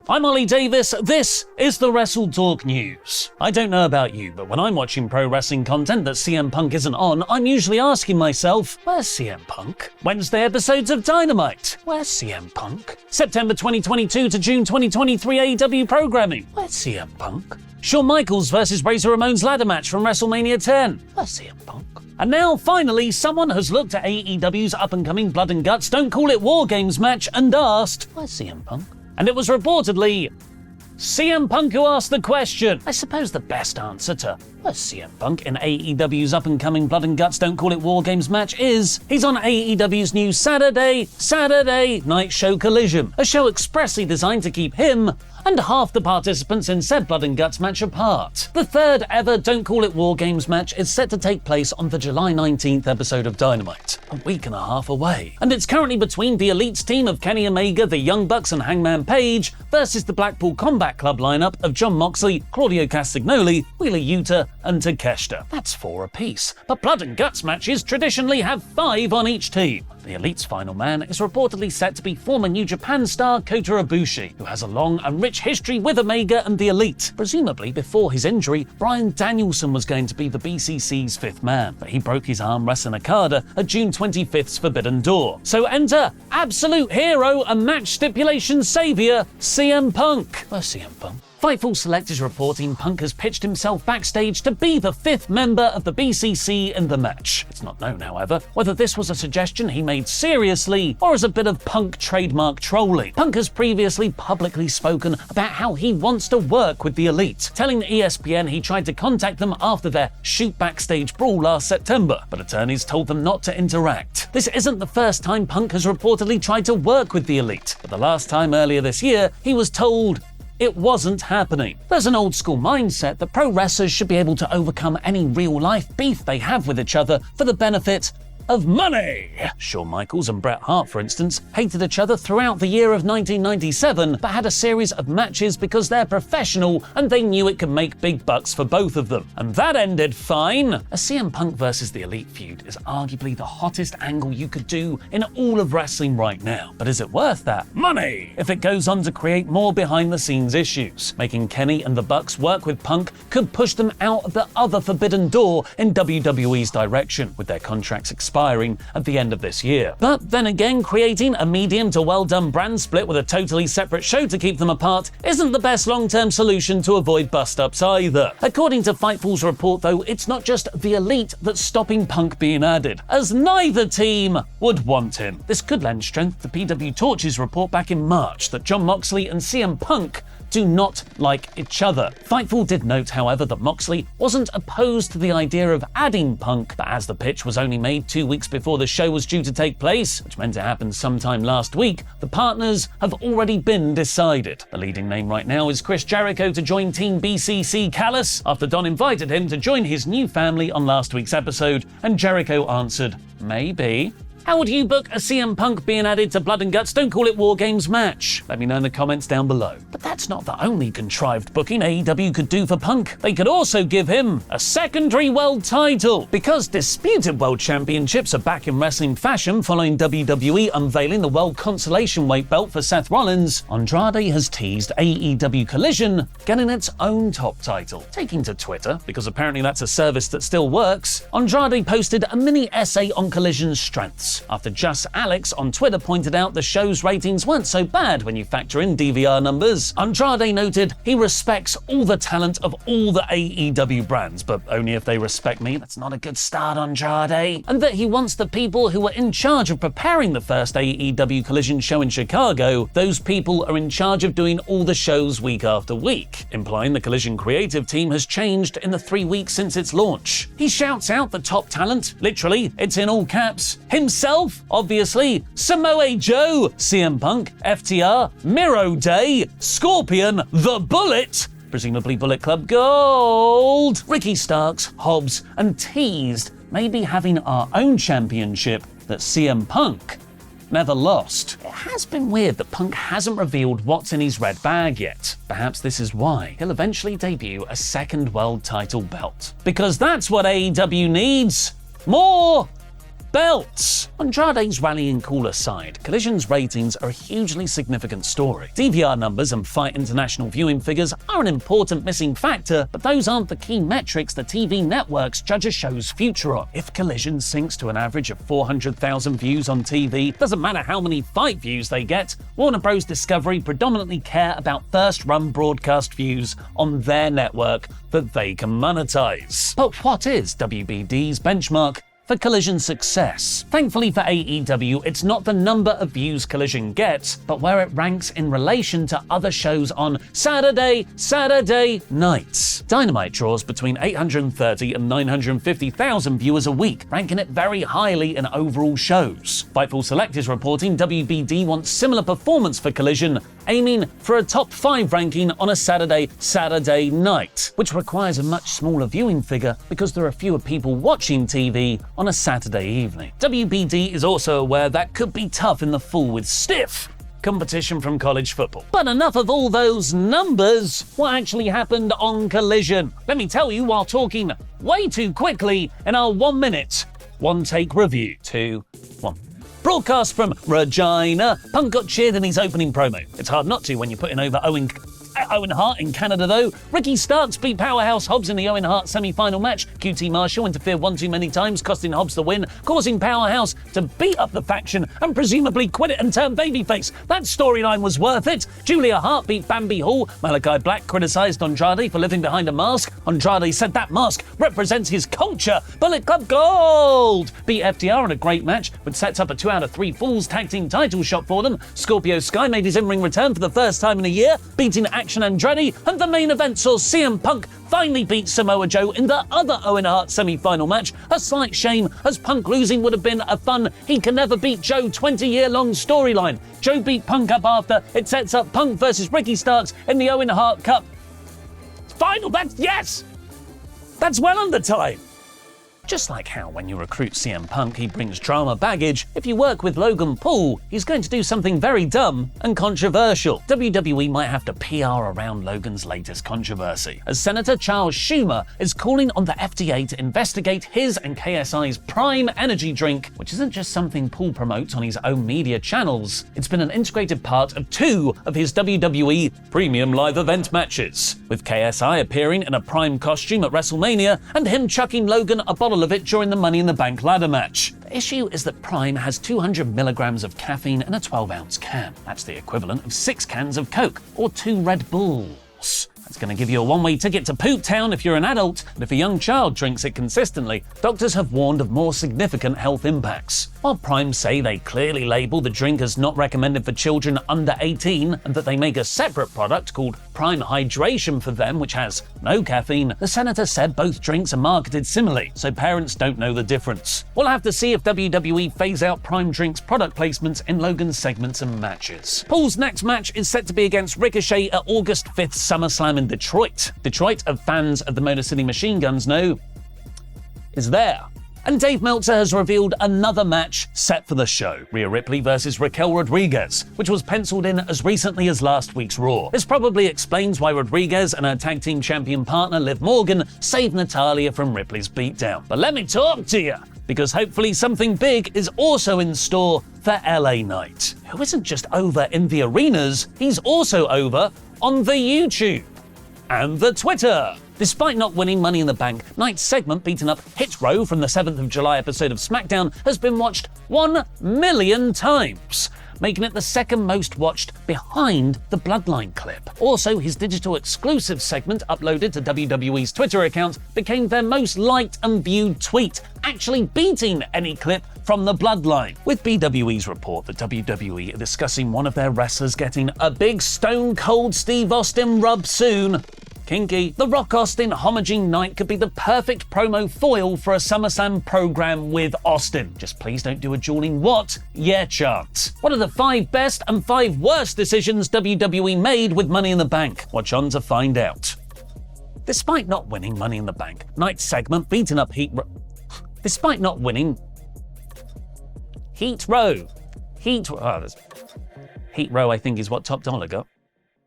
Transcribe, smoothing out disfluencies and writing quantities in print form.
I'm Oli Davis, this is the WrestleTalk News. I don't know about you, but when I'm watching pro wrestling content that CM Punk isn't on, I'm usually asking myself, where's CM Punk? Wednesday episodes of Dynamite, where's CM Punk? September 2022 to June 2023 AEW programming, where's CM Punk? Shawn Michaels versus Razor Ramon's ladder match from WrestleMania 10, where's CM Punk? And now, finally, someone has looked at AEW's up-and-coming Blood and Guts Don't Call It War Games match and asked, where's CM Punk? And it was reportedly CM Punk who asked the question. I suppose the best answer to where's CM Punk in AEW's up-and-coming Blood and Guts Don't Call It War Games match is he's on AEW's new Saturday Night Show Collision, a show expressly designed to keep him and half the participants in said Blood and Guts match apart. The third ever Don't Call It War Games match is set to take place on the July 19th episode of Dynamite, a week and a half away. And it's currently between the Elite's team of Kenny Omega, the Young Bucks and Hangman Page versus the Blackpool Combat Club lineup of Jon Moxley, Claudio Castagnoli, Wheeler Yuta and Takeshita. That's 4 apiece. But Blood and Guts matches traditionally have 5 on each team. The Elite's final man is reportedly set to be former New Japan star Kota Ibushi, who has a long and rich history with Omega and the Elite. Presumably before his injury, Bryan Danielson was going to be the BCC's 5th man, but he broke his arm wrestling Okada at June 25th's Forbidden Door. So enter absolute hero and match stipulation savior, CM Punk. Where's CM Punk? Fightful Select is reporting Punk has pitched himself backstage to be the 5th member of the BCC in the match. It's not known, however, whether this was a suggestion he made seriously or as a bit of Punk trademark trolling. Punk has previously publicly spoken about how he wants to work with the Elite, telling ESPN he tried to contact them after their shoot backstage brawl last September, but attorneys told them not to interact. This isn't the first time Punk has reportedly tried to work with the Elite, but the last time earlier this year, he was told it wasn't happening. There's an old school mindset that pro wrestlers should be able to overcome any real life beef they have with each other for the benefit of money. Shawn Michaels and Bret Hart, for instance, hated each other throughout the year of 1997, but had a series of matches because they're professional and they knew it could make big bucks for both of them. And that ended fine. A CM Punk versus the Elite feud is arguably the hottest angle you could do in all of wrestling right now. But is it worth that money if it goes on to create more behind the scenes issues? Making Kenny and the Bucks work with Punk could push them out of the other forbidden door in WWE's direction, with their contracts expiring at the end of this year. But then again, creating a medium to well-done brand split with a totally separate show to keep them apart isn't the best long-term solution to avoid bust-ups either. According to Fightful's report, though, it's not just the Elite that's stopping Punk being added, as neither team would want him. This could lend strength to PW Torch's report back in March that Jon Moxley and CM Punk do not like each other. Fightful did note, however, that Moxley wasn't opposed to the idea of adding Punk, but as the pitch was only made 2 weeks before the show was due to take place, which meant it happened sometime last week, the partners have already been decided. The leading name right now is Chris Jericho to join Team BCC Callis after Don invited him to join his new family on last week's episode, and Jericho answered, maybe. How would you book a CM Punk being added to Blood and Guts Don't Call It War Games match? Let me know in the comments down below. But that's not the only contrived booking AEW could do for Punk. They could also give him a secondary world title. Because disputed world championships are back in wrestling fashion following WWE unveiling the world consolation weight belt for Seth Rollins, Andrade has teased AEW Collision getting its own top title. Taking to Twitter, because apparently that's a service that still works, Andrade posted a mini essay on Collision's strengths, after Just Alex on Twitter pointed out the show's ratings weren't so bad when you factor in DVR numbers. Andrade noted he respects all the talent of all the AEW brands, but only if they respect me. That's not a good start, Andrade. And that he wants the people who were in charge of preparing the first AEW Collision show in Chicago, those people are in charge of doing all the shows week after week, implying the Collision creative team has changed in the 3 weeks since its launch. He shouts out the top talent, literally, it's in all caps, himself, obviously, Samoa Joe, CM Punk, FTR, Miro Day, Scorpion, The Bullet, presumably Bullet Club Gold, Ricky Starks, Hobbs, and Teased may be having our own championship that CM Punk never lost. It has been weird that Punk hasn't revealed what's in his red bag yet. Perhaps this is why he'll eventually debut a second world title belt. Because that's what AEW needs. More belts. Andrade's rallying call aside, Collision's ratings are a hugely significant story. DVR numbers and Fight International viewing figures are an important missing factor, but those aren't the key metrics the TV networks judge a show's future on. If Collision sinks to an average of 400,000 views on TV, doesn't matter how many fight views they get, Warner Bros. Discovery predominantly care about first-run broadcast views on their network that they can monetize. But what is WBD's benchmark for Collision success? Thankfully for AEW, it's not the number of views Collision gets, but where it ranks in relation to other shows on Saturday nights. Dynamite draws between 830 and 950,000 viewers a week, ranking it very highly in overall shows. Fightful Select is reporting WBD wants similar performance for Collision, aiming for a top 5 ranking on a Saturday night, which requires a much smaller viewing figure because there are fewer people watching TV on a Saturday evening. WBD is also aware that could be tough in the fall with stiff competition from college football. But enough of all those numbers. What actually happened on Collision? Let me tell you while talking way too quickly in our 1 minute, one take review. 2, 1. Broadcast from Regina. Punk got cheered in his opening promo. It's hard not to when you're putting over Owen Hart in Canada, though. Ricky Starks beat Powerhouse Hobbs in the Owen Hart semi-final match. QT Marshall interfered one too many times, costing Hobbs the win, causing Powerhouse to beat up the faction and presumably quit it and turn babyface. That storyline was worth it. Julia Hart beat Bambi Hall. Malachi Black criticized Andrade for living behind a mask. Andrade said that mask represents his culture. Bullet Club Gold beat FTR in a great match, which sets up a 2 out of 3 Falls tag team title shot for them. Scorpio Sky made his in-ring return for the first time in a year, beating Action Andretti, and the main event saw CM Punk finally beat Samoa Joe in the other Owen Hart semi-final match. A slight shame, as Punk losing would have been a fun he can never beat Joe 20-year-long storyline. Joe beat Punk up after. It sets up Punk versus Ricky Starks in the Owen Hart Cup final. That's well under time. Just like how when you recruit CM Punk, he brings drama baggage, if you work with Logan Paul, he's going to do something very dumb and controversial. WWE might have to PR around Logan's latest controversy, as Senator Charles Schumer is calling on the FDA to investigate his and KSI's Prime energy drink, which isn't just something Paul promotes on his own media channels. It's been an integrated part of 2 of his WWE premium live event matches, with KSI appearing in a Prime costume at WrestleMania and him chucking Logan a bottle of it during the Money in the Bank ladder match. The issue is that Prime has 200 milligrams of caffeine in a 12-ounce can. That's the equivalent of 6 cans of Coke or 2 Red Bulls. That's going to give you a one-way ticket to Poop Town if you're an adult, and if a young child drinks it consistently, doctors have warned of more significant health impacts. While Prime say they clearly label the drink as not recommended for children under 18 and that they make a separate product called Prime Hydration for them, which has no caffeine, the senator said both drinks are marketed similarly, so parents don't know the difference. We'll have to see if WWE phase out Prime Drink's product placements in Logan's segments and matches. Paul's next match is set to be against Ricochet at August 5th SummerSlam in Detroit. Detroit, as fans of the Motor City Machine Guns know, is there. And Dave Meltzer has revealed another match set for the show, Rhea Ripley versus Raquel Rodriguez, which was penciled in as recently as last week's Raw. This probably explains why Rodriguez and her tag team champion partner Liv Morgan saved Natalya from Ripley's beatdown. But let me talk to you, because hopefully something big is also in store for LA Knight, who isn't just over in the arenas, he's also over on the YouTube and the Twitter. Despite not winning Money in the Bank, Knight's segment beating up Hit Row from the 7th of July episode of SmackDown has been watched 1 million times, making it the second most watched behind the Bloodline clip. Also, his digital exclusive segment uploaded to WWE's Twitter account became their most liked and viewed tweet, actually beating any clip from the Bloodline. With BWE's report that WWE are discussing one of their wrestlers getting a big Stone Cold Steve Austin rub soon, kinky, the Rock Austin homaging Knight could be the perfect promo foil for a SummerSlam program with Austin. Just please don't do a dueling what? Yeah chant. What are the 5 best and 5 worst decisions WWE made with Money in the Bank? Watch on to find out. Despite not winning Money in the Bank, Knight's segment beating up Heat Row, I think is what Top Dollar got.